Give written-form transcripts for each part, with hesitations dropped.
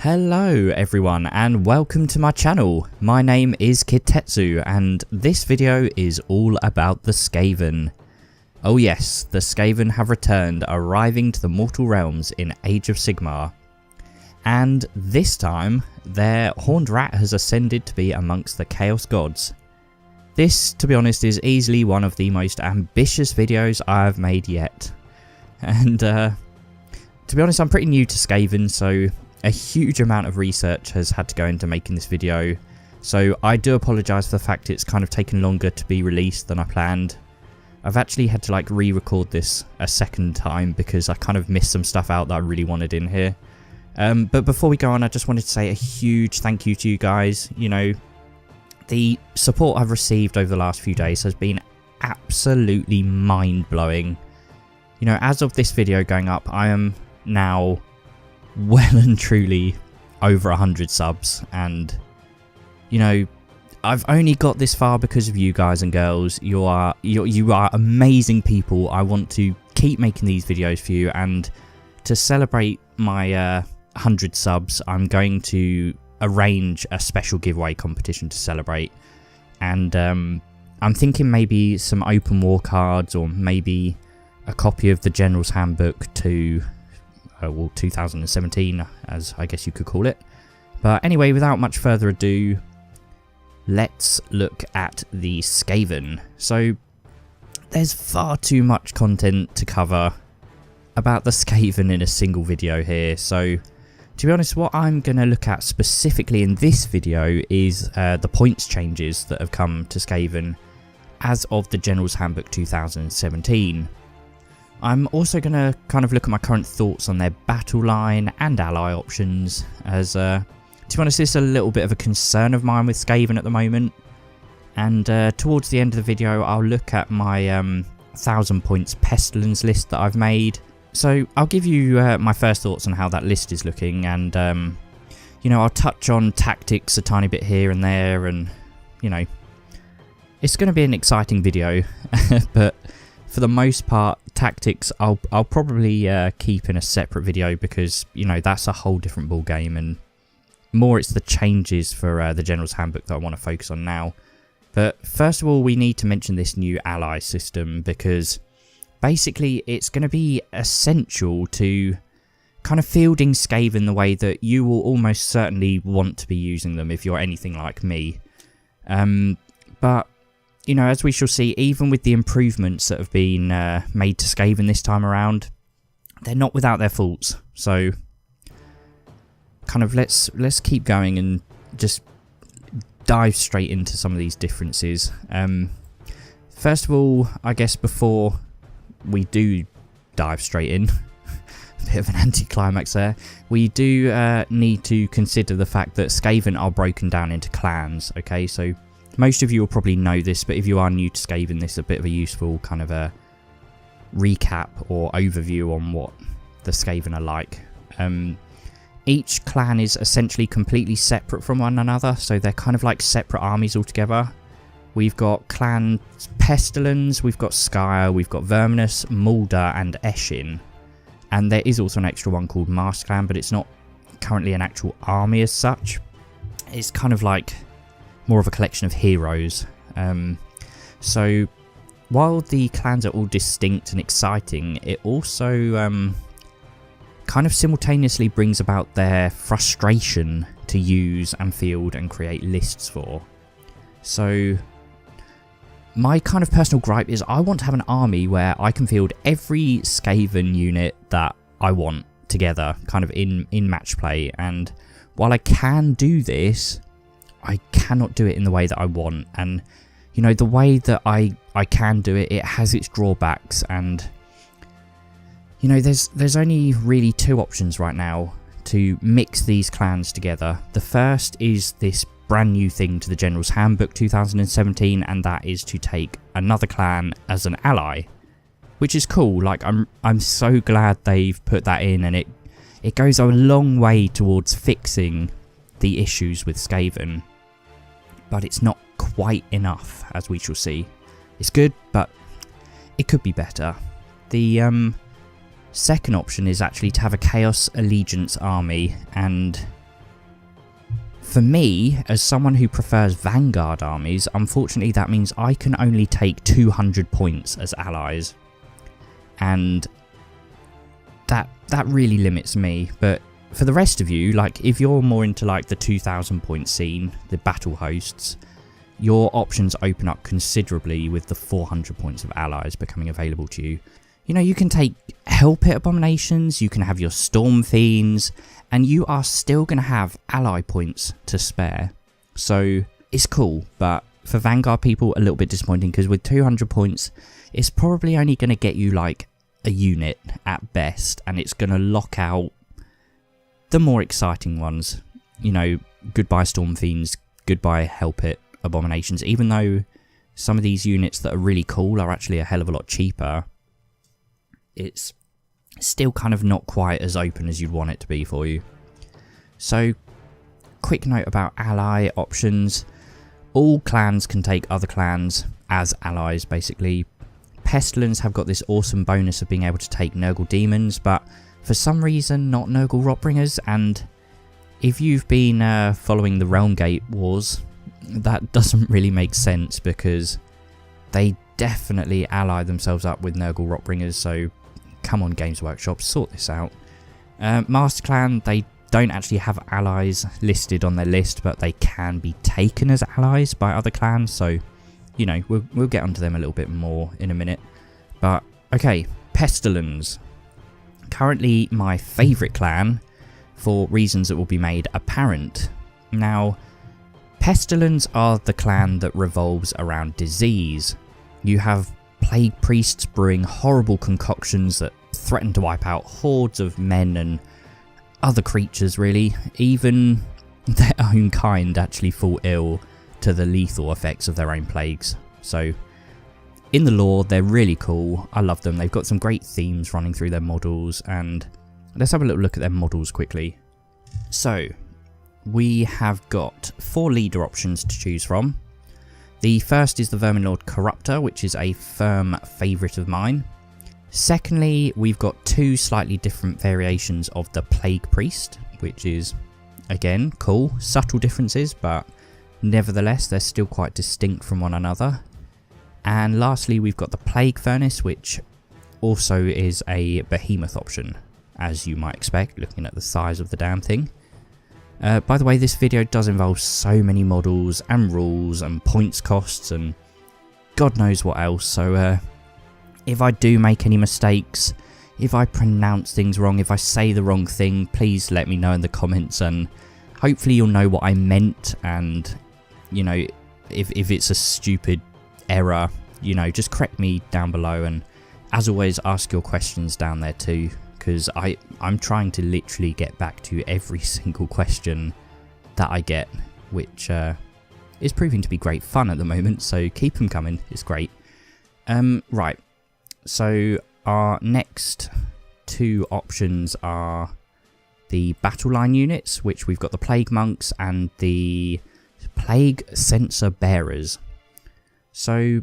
Hello everyone and welcome to my channel. My name is Kitetsu and this video is all about the Skaven. Oh yes, the Skaven have returned, arriving to the mortal realms in Age of Sigmar. And this time, their horned rat has ascended to be amongst the Chaos Gods. This, to be honest, is easily one of the most ambitious videos I have made yet. And to be honest, I'm pretty new to Skaven, so a huge amount of research has had to go into making this video, so I do apologise for the fact it's kind of taken longer to be released than I planned. I've actually had to re-record this a second time because I kind of missed some stuff out that I really wanted in here. But before we go on, I just wanted to say a huge thank you to you guys. You know, the support I've received over the last few days has been absolutely mind-blowing. You know, as of this video going up, I am now well and truly over 100 subs, and you know, I've only got this far because of you guys and girls. You are amazing people. I want to keep making these videos for you, and to celebrate my 100 subs, I'm going to arrange a special giveaway competition to celebrate. And I'm thinking maybe some open war cards, or maybe a copy of the General's Handbook to 2017, as I guess you could call it. But anyway, without much further ado, let's look at the Skaven. So there's far too much content to cover about the Skaven in a single video here. So to be honest, what I'm going to look at specifically in this video is the points changes that have come to Skaven as of the General's Handbook 2017. I'm also going to kind of look at my current thoughts on their Battleline and ally options, as to be honest, this is a little bit of a concern of mine with Skaven at the moment. And towards the end of the video, I'll look at my 1000 points Pestilence list that I've made. So I'll give you my first thoughts on how that list is looking, and you know, I'll touch on tactics a tiny bit here and there, and you know, it's going to be an exciting video. But for the most part, tactics I'll probably keep in a separate video, because you know, that's a whole different ball game, and more it's the changes for the General's Handbook that I want to focus on now. But first of all, we need to mention this new ally system, because basically it's going to be essential to kind of fielding Skaven the way that you will almost certainly want to be using them if you're anything like me. But you know, as we shall see, even with the improvements that have been made to Skaven this time around, they're not without their faults. So kind of let's keep going and just dive straight into some of these differences. First of all, I guess before we do dive straight in, a bit of an anticlimax there, we do need to consider the fact that Skaven are broken down into clans. Okay, so most of you will probably know this, but if you are new to Skaven, this is a bit of a useful kind of a recap or overview on what the Skaven are like. Each clan is essentially completely separate from one another, so they're kind of like separate armies altogether. We've got Clan Pestilence, we've got Skye, we've got Verminus, Mulder and Eshin. And there is also an extra one called Mars Clan, but it's not currently an actual army as such. It's kind of like more of a collection of heroes. So while the clans are all distinct and exciting, it also kind of simultaneously brings about their frustration to use and field and create lists for. So my kind of personal gripe is I want to have an army where I can field every Skaven unit that I want together, kind of in match play. And while I can do this, I cannot do it in the way that I want. And you know, the way that I can do it, it has its drawbacks. And you know, there's only really two options right now to mix these clans together. The first is this brand new thing to the General's Handbook 2017, and that is to take another clan as an ally, which is cool. Like, I'm so glad they've put that in, and it goes a long way towards fixing the issues with Skaven, but it's not quite enough, as we shall see. It's good, but it could be better. The second option is actually to have a Chaos Allegiance army, and For me, as someone who prefers Vanguard armies, unfortunately that means I can only take 200 points as allies. And that really limits me. But for the rest of you, like if you're more into like the 2000 point scene, the battle hosts, your options open up considerably with the 400 points of allies becoming available to you. You know, you can take Hell Pit Abominations, you can have your Storm Fiends, and you are still going to have ally points to spare. So it's cool, but for Vanguard people, a little bit disappointing, because with 200 points, it's probably only going to get you like a unit at best, and it's going to lock out the more exciting ones. You know, goodbye Storm Fiends, goodbye Hell Pit Abominations. Even though some of these units that are really cool are actually a hell of a lot cheaper, it's still kind of not quite as open as you'd want it to be for you. So, quick note about ally options. All clans can take other clans as allies, basically. Pestilence have got this awesome bonus of being able to take Nurgle Demons, but for some reason not Nurgle Rotbringers, and if you've been following the Realmgate Wars, that doesn't really make sense, because they definitely ally themselves up with Nurgle Rotbringers, so come on Games Workshop, sort this out. Master Clan, they don't actually have allies listed on their list, but they can be taken as allies by other clans, so you know, we'll get onto them a little bit more in a minute. But okay, Pestilence. Currently my favourite clan, for reasons that will be made apparent. Now, Pestilence are the clan that revolves around disease. You have plague priests brewing horrible concoctions that threaten to wipe out hordes of men and other creatures, really. Even their own kind actually fall ill to the lethal effects of their own plagues. So, in the lore, they're really cool. I love them. They've got some great themes running through their models, and let's have a little look at their models quickly. So, we have got 4 leader options to choose from. The first is the Vermin Lord Corruptor, which is a firm favourite of mine. Secondly, we've got 2 slightly different variations of the Plague Priest, which is, again, cool. Subtle differences, but nevertheless, they're still quite distinct from one another. And lastly, we've got the Plague Furnace, which also is a behemoth option, as you might expect, looking at the size of the damn thing. By the way, this video does involve so many models and rules and points costs and God knows what else, so if I do make any mistakes, if I pronounce things wrong, if I say the wrong thing, please let me know in the comments, and hopefully you'll know what I meant, and you know, if it's a stupid error, you know, just correct me down below, and as always, ask your questions down there too, because I'm trying to literally get back to every single question that I get, which is proving to be great fun at the moment, so keep them coming, it's great. Right, so our next 2 options are the Battleline units, which we've got the Plague Monks and the Plague Censer Bearers. So,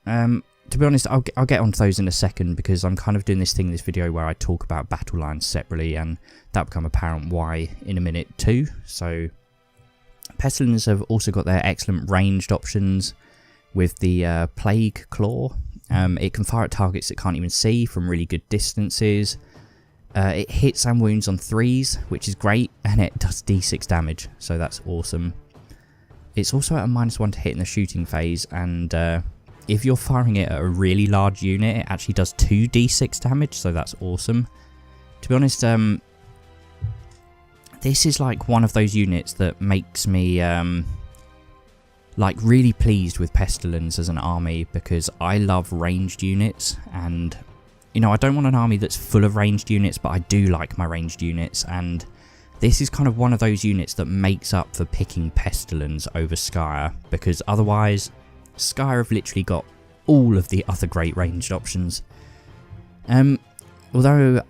to be honest, I'll get onto those in a second, because I'm kind of doing this thing in this video where I talk about battle lines separately, and that'll become apparent why in a minute too. So, Pestilence have also got their excellent ranged options with the Plague Claw. It can fire at targets it can't even see from really good distances. It hits and wounds on 3s, which is great, and it does d6 damage, so that's awesome. It's also at a -1 to hit in the shooting phase, and if you're firing it at a really large unit, it actually does 2d6 damage, so that's awesome. To be honest, this is like one of those units that makes me like really pleased with Pestilence as an army, because I love ranged units, and you know, I don't want an army that's full of ranged units, but I do like my ranged units, and this is kind of one of those units that makes up for picking Pestilence over Skyer, because otherwise Skyer have literally got all of the other great ranged options. Although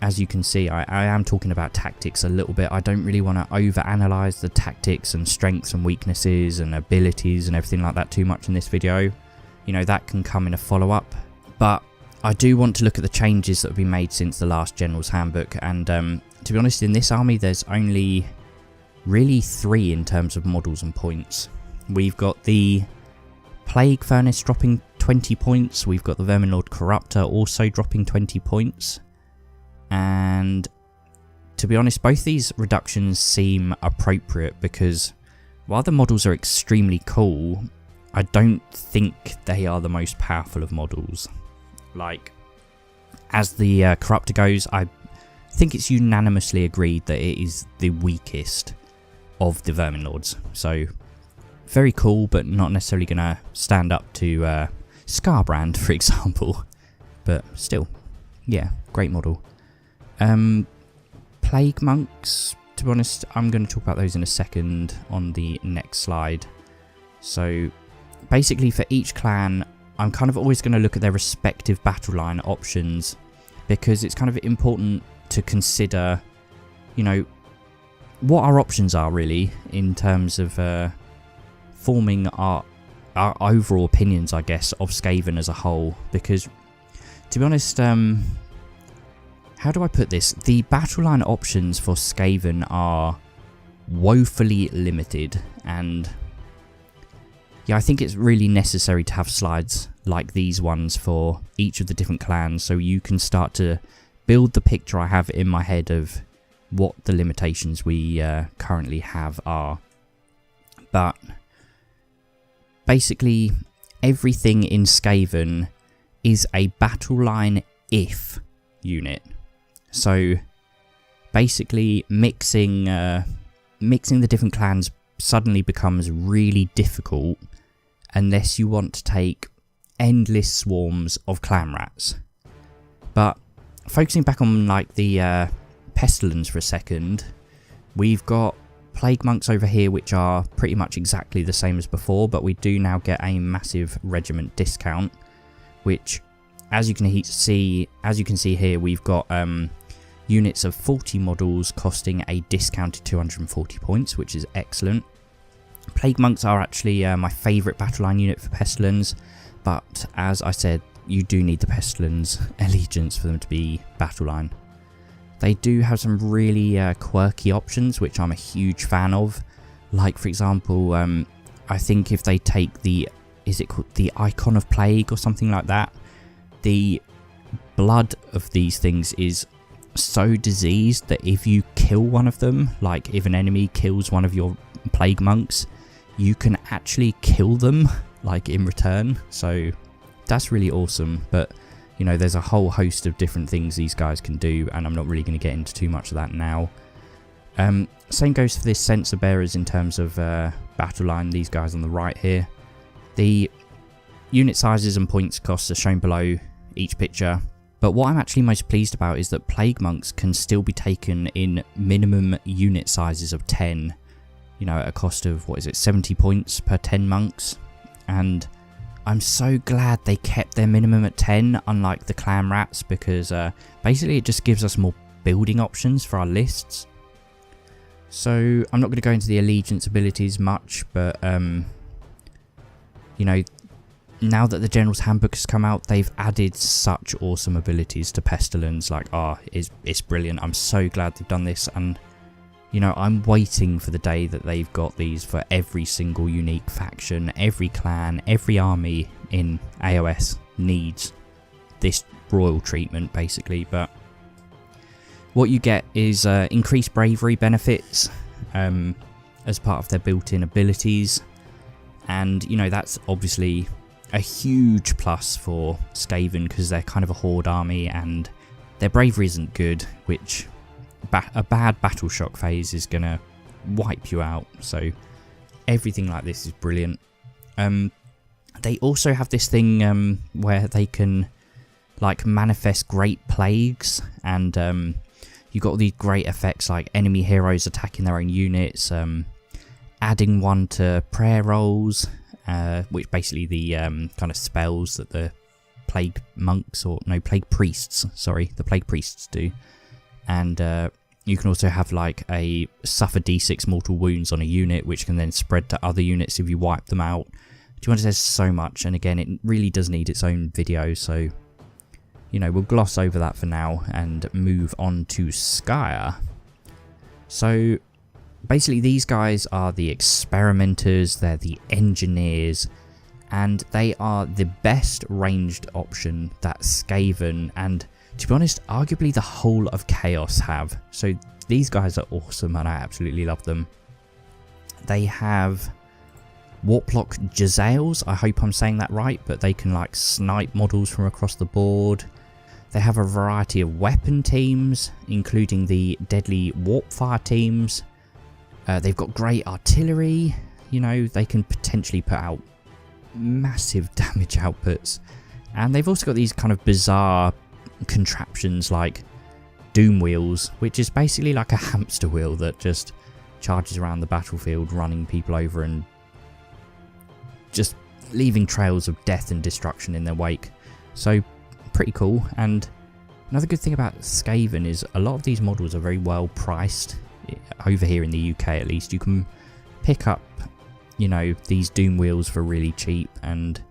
as you can see, I am talking about tactics a little bit. I don't really want to overanalyze the tactics and strengths and weaknesses and abilities and everything like that too much in this video. You know, that can come in a follow-up. But I do want to look at the changes that have been made since the last General's Handbook, and to be honest, in this army there's only really 3 in terms of models and points. We've got the Plague Furnace dropping 20 points, we've got the Vermin Lord Corruptor also dropping 20 points, and to be honest, both these reductions seem appropriate because while the models are extremely cool, I don't think they are the most powerful of models. Like, as the Corruptor goes, I think it's unanimously agreed that it is the weakest of the Vermin Lords. So, very cool, but not necessarily going to stand up to Scarbrand, for example. But still, yeah, great model. Plague Monks, to be honest, I'm going to talk about those in a second on the next slide. So, basically for each clan, I'm kind of always going to look at their respective battle line options, because it's kind of important to consider, you know, what our options are really in terms of forming our overall opinions, I guess, of Skaven as a whole. Because, to be honest, how do I put this? The battle line options for Skaven are woefully limited, and yeah, I think it's really necessary to have slides like these ones for each of the different clans, so you can start to build the picture I have in my head of what the limitations we currently have are. But basically, everything in Skaven is a battle line if unit. So basically, mixing the different clans suddenly becomes really difficult unless you want to take endless swarms of clan rats. But focusing back on like the Pestilence for a second, we've got Plague Monks over here, which are pretty much exactly the same as before, but we do now get a massive regiment discount, which, as you can see here, we've got units of 40 models costing a discounted 240 points, which is excellent. Plague Monks are actually my favourite battle line unit for Pestilence, but as I said, you do need the Pestilence allegiance for them to be battle line. They do have some really quirky options, which I'm a huge fan of. Like, for example, I think if they take the, is it called the Icon of Plague or something like that? The blood of these things is so diseased that if you kill one of them, like if an enemy kills one of your Plague Monks, you can actually kill them, like, in return. So that's really awesome. But, you know, there's a whole host of different things these guys can do, and I'm not really going to get into too much of that now. Same goes for this Censer Bearers in terms of battle line, these guys on the right here. The unit sizes and points costs are shown below each picture, but what I'm actually most pleased about is that Plague Monks can still be taken in minimum unit sizes of 10, you know, at a cost of, what is it, 70 points per 10 monks, and I'm so glad they kept their minimum at 10, unlike the clan rats, because basically it just gives us more building options for our lists. So I'm not going to go into the allegiance abilities much, but you know, now that the General's Handbook has come out, they've added such awesome abilities to Pestilence. Like, it's brilliant. I'm so glad they've done this, and you know, I'm waiting for the day that they've got these for every single unique faction, every clan, every army in AOS needs this royal treatment, basically. But what you get is increased bravery benefits as part of their built-in abilities, and you know, that's obviously a huge plus for Skaven because they're kind of a horde army and their bravery isn't good, which a bad battle shock phase is gonna wipe you out. So everything like this is brilliant. They also have this thing where they can like manifest great plagues, and you got all these great effects like enemy heroes attacking their own units, adding one to prayer rolls, which basically the kind of spells that the plague monks, or no, plague priests, sorry, the plague priests do. And you can also have like a suffer d6 mortal wounds on a unit, which can then spread to other units if you wipe them out. Do you want to say so much? And again, it really does need its own video, so you know, we'll gloss over that for now and move on to Skye. So basically these guys are the experimenters, they're the engineers, and they are the best ranged option that Skaven and, to be honest, arguably the whole of Chaos have. So these guys are awesome and I absolutely love them. They have Warplock Jezzails, I hope I'm saying that right, but they can like snipe models from across the board. They have a variety of weapon teams, including the deadly Warpfire teams. They've got great artillery, you know, they can potentially put out massive damage outputs. And they've also got these kind of bizarre contraptions like Doom Wheels, which is basically like a hamster wheel that just charges around the battlefield, running people over and just leaving trails of death and destruction in their wake. So pretty cool. And another good thing about Skaven is a lot of these models are very well priced. Over here in the UK at least, you can pick up, you know, these Doom Wheels for really cheap, and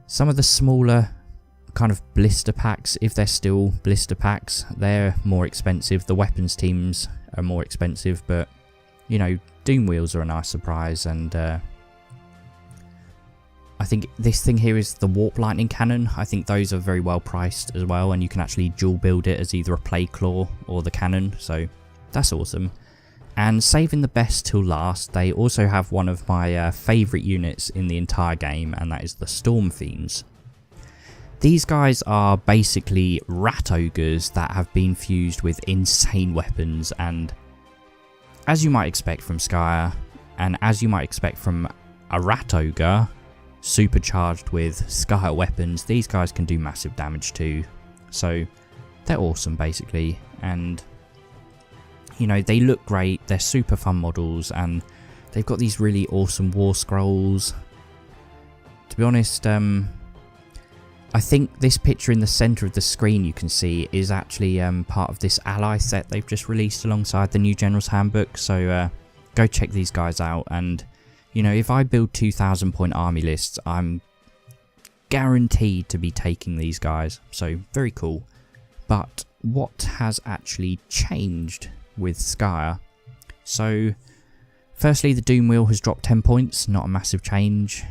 some of the smaller kind of blister packs, if they're still blister packs, they're more expensive. The weapons teams are more expensive, but you know, Doom Wheels are a nice surprise. And I think this thing here is the Warp Lightning Cannon. I think those are very well priced as well, and you can actually dual build it as either a Plague Claw or the cannon, so that's awesome. And saving the best till last, they also have one of my favourite units in the entire game, and that is the Storm Fiends. These guys are basically rat ogres that have been fused with insane weapons, and as you might expect from Skyer, and as you might expect from a rat ogre supercharged with Skyer weapons, these guys can do massive damage too. So they're awesome basically, and you know, they look great, they're super fun models, and they've got these really awesome war scrolls. To be honest, I think this picture in the centre of the screen you can see is actually part of this ally set they've just released alongside the new General's Handbook, so go check these guys out. And you know, if I build 2,000 point army lists, I'm guaranteed to be taking these guys, so very cool. But what has actually changed with Skyer? So firstly, the Doom Wheel has dropped 10 points, not a massive change.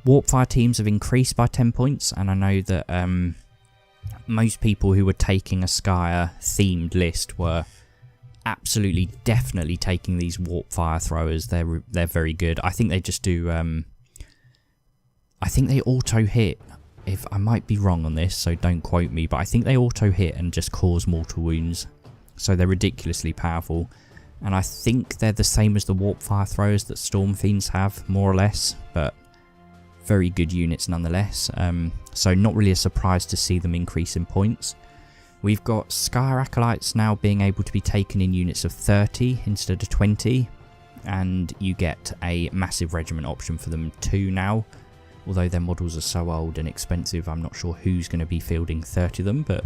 Warpfire teams have increased by 10 points, and I know that most people who were taking a Skyer themed list were absolutely definitely taking these Warpfire throwers. They're very good. I think they just do I think they auto hit. If I might be wrong on this, so don't quote me, but I think they auto hit and just cause mortal wounds. So they're ridiculously powerful, and I think they're the same as the Warpfire throwers that Storm Fiends have, more or less, but very good units nonetheless. So not really a surprise to see them increase in points. We've got Skyer Acolytes now being able to be taken in units of 30 instead of 20, and you get a massive regiment option for them too now. Although their models are so old and expensive, I'm not sure who's going to be fielding 30 of them, but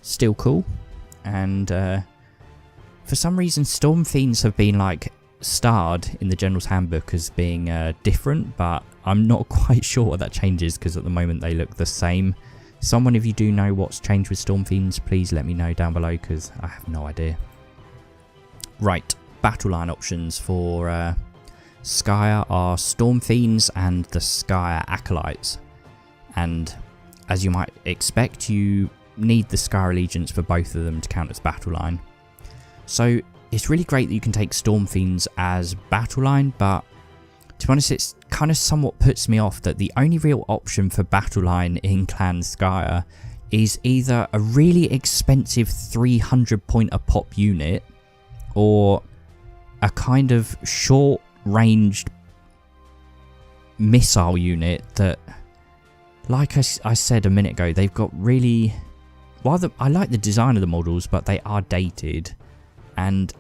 still cool. And for some reason, Storm Fiends have been like starred in the General's Handbook as being different, but I'm not quite sure what that changes because at the moment they look the same. Someone, if you do know what's changed with Storm Fiends, please let me know down below because I have no idea. Right, Battleline options for Skyer are Storm Fiends and the Skyer Acolytes. And as you might expect, you need the Skyer Allegiance for both of them to count as Battleline. So it's really great that you can take Storm Fiends as Battleline, but to be honest, it's kind of somewhat puts me off that the only real option for Battleline in Clan Skyer is either a really expensive 300 point a pop unit or a kind of short ranged missile unit that, like I said a minute ago, they've got really, I like the design of the models, but they are dated and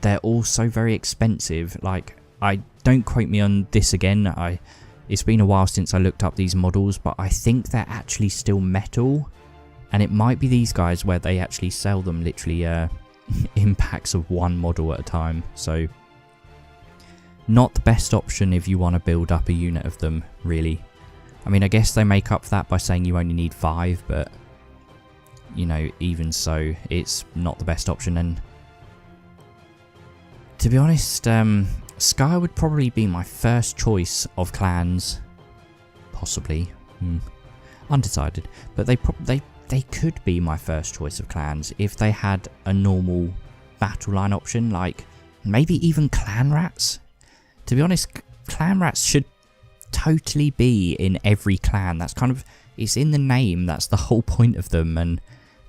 they're also very expensive. Like, don't quote me on this again, it's been a while since I looked up these models, but I think they're actually still metal, and it might be these guys where they actually sell them literally in packs of one model at a time. So not the best option if you want to build up a unit of them, really. I mean, I guess they make up for that by saying you only need 5, but you know, even so, it's not the best option. And To be honest, Sky would probably be my first choice of clans. Possibly. Undecided. But they could be my first choice of clans if they had a normal Battleline option, like maybe even clan rats. To be honest, clan rats should totally be in every clan. That's kind of, it's in the name, that's the whole point of them, and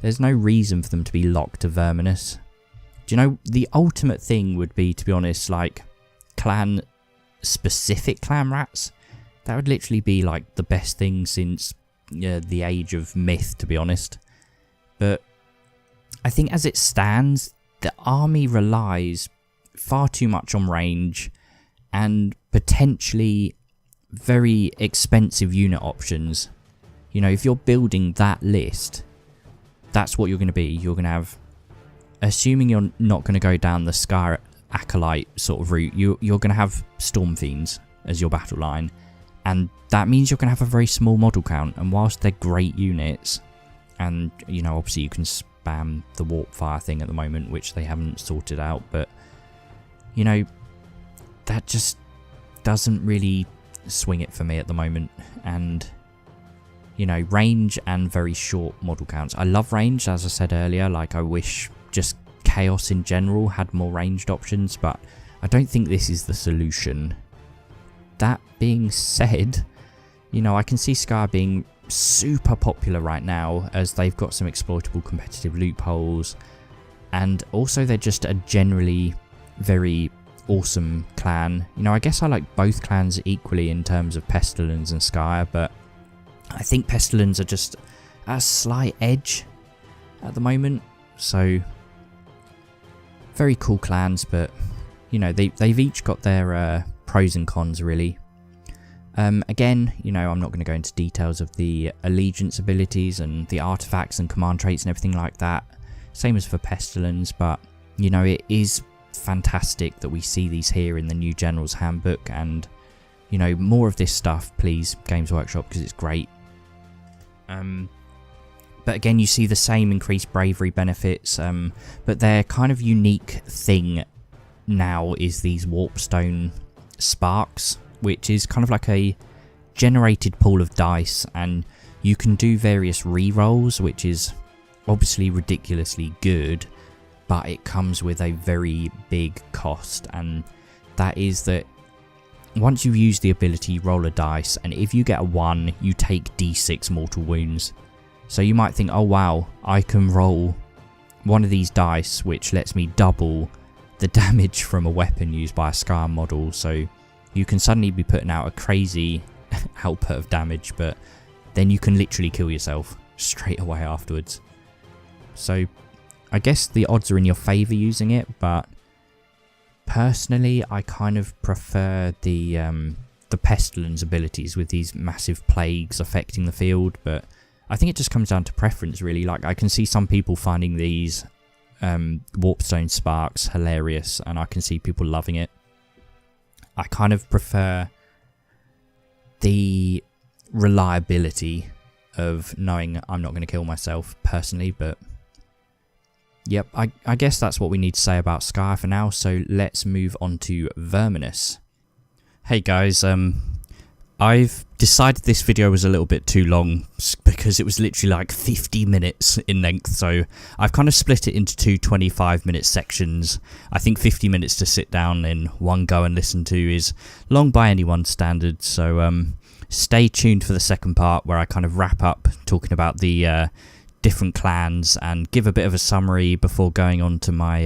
there's no reason for them to be locked to Verminous. Do you know, the ultimate thing would be, to be honest, like clan specific clan rats. That would literally be like the best thing since the age of myth, to be honest. But I think as it stands, the army relies far too much on range and potentially very expensive unit options. You know, if you're building that list, that's what you're going to be. You're going to have, assuming you're not going to go down the Sky Acolyte sort of route, you're going to have Storm Fiends as your battle line. And that means you're going to have a very small model count. And whilst they're great units, and, you know, obviously you can spam the warp fire thing at the moment, which they haven't sorted out, but, you know, that just doesn't really swing it for me at the moment. And, you know, range and very short model counts. I love range, as I said earlier. Like, I wish just Chaos in general had more ranged options, but I don't think this is the solution. That being said, you know, I can see Sky being super popular right now as they've got some exploitable competitive loopholes, and also they're just a generally very awesome clan. You know, I guess I like both clans equally in terms of Pestilence and Sky, but I think Pestilence are just a slight edge at the moment. So very cool clans, but you know, they've each got their pros and cons really. Again, you know, I'm not going to go into details of the allegiance abilities and the artifacts and command traits and everything like that. Same as for Pestilence, but you know, it is fantastic that we see these here in the new General's Handbook, and you know, more of this stuff, please, Games Workshop, because it's great. But again, you see the same increased bravery benefits, but their kind of unique thing now is these warpstone sparks, which is kind of like a generated pool of dice, and you can do various re-rolls, which is obviously ridiculously good, but it comes with a very big cost, and that is that once you've used the ability, you roll a dice, and if you get a 1, you take d6 mortal wounds. So you might think, oh wow, I can roll one of these dice which lets me double the damage from a weapon used by a Sky model, so you can suddenly be putting out a crazy output of damage, but then you can literally kill yourself straight away afterwards. So I guess the odds are in your favour using it, but personally I kind of prefer the Pestilence abilities with these massive plagues affecting the field, but I think it just comes down to preference really. Like, I can see some people finding these warpstone sparks hilarious, and I can see people loving it. I kind of prefer the reliability of knowing I'm not going to kill myself personally, but yep, I guess that's what we need to say about Sky for now, so let's move on to Verminous. Hey guys, I've decided this video was a little bit too long because it was literally like 50 minutes in length, so I've kind of split it into two 25-minute sections. I think 50 minutes to sit down in one go and listen to is long by anyone's standard, so stay tuned for the second part where I kind of wrap up talking about the different clans and give a bit of a summary before going on to my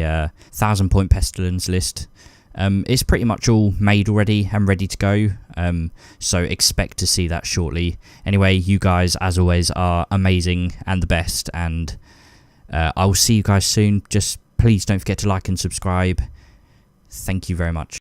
1000-point Pestilence list. It's pretty much all made already and ready to go, so expect to see that shortly. Anyway, you guys, as always, are amazing and the best, and I will see you guys soon. Just please don't forget to like and subscribe. Thank you very much.